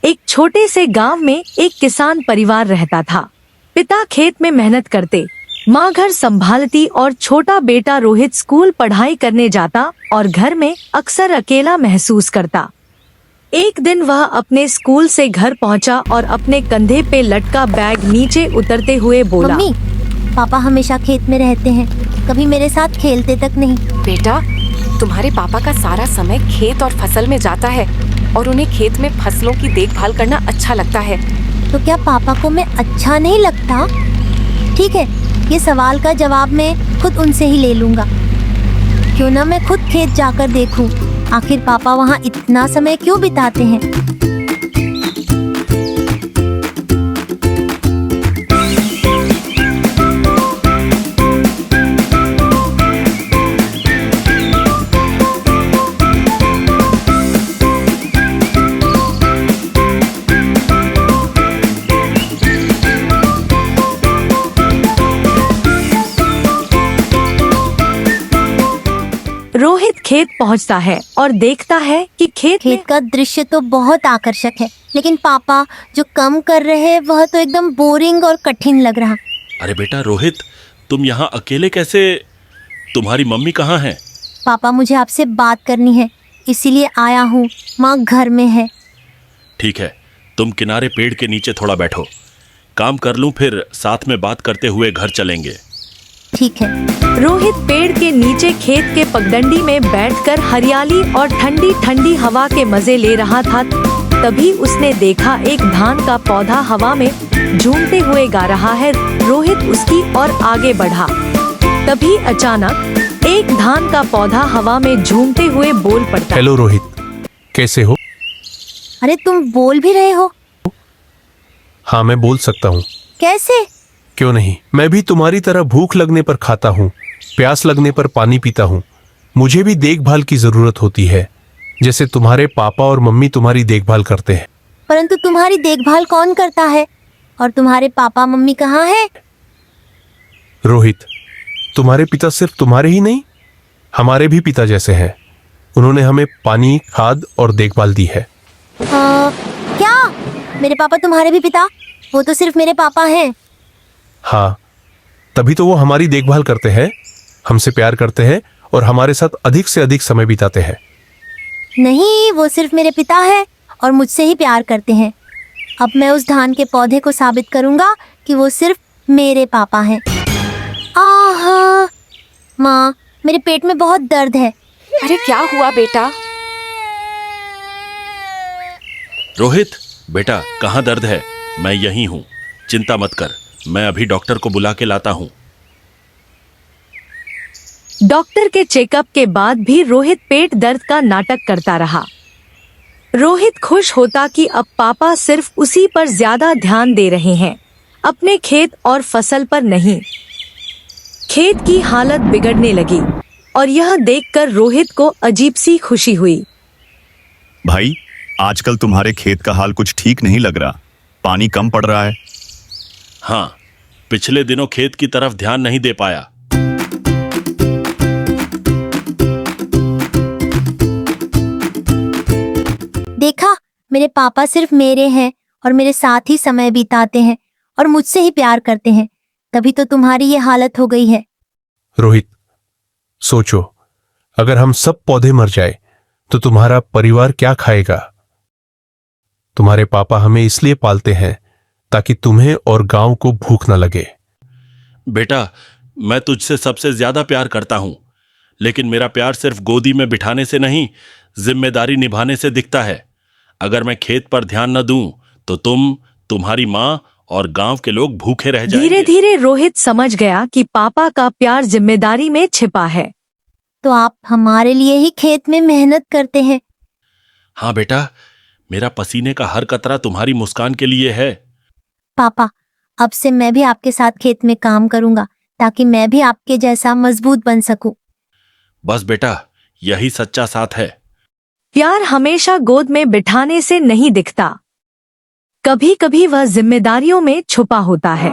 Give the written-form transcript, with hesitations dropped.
एक छोटे से गांव में एक किसान परिवार रहता था। पिता खेत में मेहनत करते, माँ घर संभालती और छोटा बेटा रोहित स्कूल पढ़ाई करने जाता और घर में अक्सर अकेला महसूस करता। एक दिन वह अपने स्कूल से घर पहुंचा और अपने कंधे पे लटका बैग नीचे उतरते हुए बोला, मम्मी, पापा हमेशा खेत में रहते हैं, कभी मेरे साथ खेलते तक नहीं। बेटा, तुम्हारे पापा का सारा समय खेत और फसल में जाता है और उन्हें खेत में फसलों की देखभाल करना अच्छा लगता है। तो क्या पापा को मैं अच्छा नहीं लगता? ठीक है, ये सवाल का जवाब मैं खुद उनसे ही ले लूँगा। क्यों ना मैं खुद खेत जाकर देखूं, आखिर पापा वहाँ इतना समय क्यों बिताते हैं। रोहित खेत पहुंचता है और देखता है कि खेत का दृश्य तो बहुत आकर्षक है, लेकिन पापा जो काम कर रहे हैं वह तो एकदम बोरिंग और कठिन लग रहा। अरे बेटा रोहित, तुम यहाँ अकेले कैसे? तुम्हारी मम्मी कहाँ है? पापा, मुझे आपसे बात करनी है, इसीलिए आया हूँ। माँ घर में है। ठीक है, तुम किनारे पेड़ के नीचे थोड़ा बैठो, काम कर लूँ, फिर साथ में बात करते हुए घर चलेंगे। ठीक है। रोहित पेड़ के नीचे खेत के पगडंडी में बैठकर हरियाली और ठंडी ठंडी हवा के मजे ले रहा था। तभी उसने देखा एक धान का पौधा हवा में झूमते हुए गा रहा है। रोहित उसकी ओर आगे बढ़ा। तभी अचानक एक धान का पौधा हवा में झूमते हुए बोल पड़ता। हेलो रोहित, कैसे हो? अरे तुम बोल भी रहे हो? हाँ, मैं बोल सकता हूँ। कैसे? क्यों नहीं, मैं भी तुम्हारी तरह भूख लगने पर खाता हूँ, प्यास लगने पर पानी पीता हूँ। मुझे भी देखभाल की जरूरत होती है, जैसे तुम्हारे पापा और मम्मी तुम्हारी देखभाल करते हैं। परंतु तुम्हारी देखभाल कौन करता है? और तुम्हारे पापा मम्मी कहाँ हैं? रोहित, तुम्हारे पिता सिर्फ तुम्हारे ही नहीं, हमारे भी पिता जैसे हैं। उन्होंने हमें पानी, खाद और देखभाल दी है। क्या मेरे पापा तुम्हारे भी पिता? वो तो सिर्फ मेरे पापा हैं। हाँ, तभी तो वो हमारी देखभाल करते हैं, हमसे प्यार करते हैं और हमारे साथ अधिक से अधिक समय बिताते हैं। नहीं, वो सिर्फ मेरे पिता है और मुझसे ही प्यार करते हैं। अब मैं उस धान के पौधे को साबित करूंगा कि वो सिर्फ मेरे पापा हैं। आहा, माँ, मेरे पेट में बहुत दर्द है। अरे क्या हुआ बेटा? रोहित बेटा, कहाँ दर्द है? मैं यहीं हूँ, चिंता मत कर, मैं अभी डॉक्टर को बुला के लाता हूँ। डॉक्टर के चेकअप के बाद भी रोहित पेट दर्द का नाटक करता रहा। रोहित खुश होता कि अब पापा सिर्फ उसी पर ज्यादा ध्यान दे रहे हैं, अपने खेत और फसल पर नहीं। खेत की हालत बिगड़ने लगी और यह देखकर रोहित को अजीब सी खुशी हुई। भाई, आजकल तुम्हारे खेत का हाल कुछ ठीक नहीं लग रहा, पानी कम पड़ रहा है। हाँ, पिछले दिनों खेत की तरफ ध्यान नहीं दे पाया। देखा, मेरे पापा सिर्फ मेरे हैं और मेरे साथ ही समय बिताते हैं और मुझसे ही प्यार करते हैं, तभी तो तुम्हारी ये हालत हो गई है। रोहित, सोचो, अगर हम सब पौधे मर जाए तो तुम्हारा परिवार क्या खाएगा? तुम्हारे पापा हमें इसलिए पालते हैं ताकि तुम्हें और गांव को भूख न लगे। बेटा, मैं तुझसे सबसे ज्यादा प्यार करता हूं, लेकिन मेरा प्यार सिर्फ गोदी में बिठाने से नहीं, जिम्मेदारी निभाने से दिखता है। अगर मैं खेत पर ध्यान न दूं तो तुम्हारी माँ और गांव के लोग भूखे रह जाएंगे। धीरे धीरे रोहित समझ गया कि पापा का प्यार जिम्मेदारी में छिपा है। तो आप हमारे लिए ही खेत में मेहनत करते हैं? हाँ बेटा, मेरा पसीने का हर कतरा तुम्हारी मुस्कान के लिए है। पापा, अब से मैं भी आपके साथ खेत में काम करूंगा ताकि मैं भी आपके जैसा मजबूत बन सकूं। बस बेटा, यही सच्चा साथ है। प्यार हमेशा गोद में बिठाने से नहीं दिखता, कभी कभी वह जिम्मेदारियों में छुपा होता है।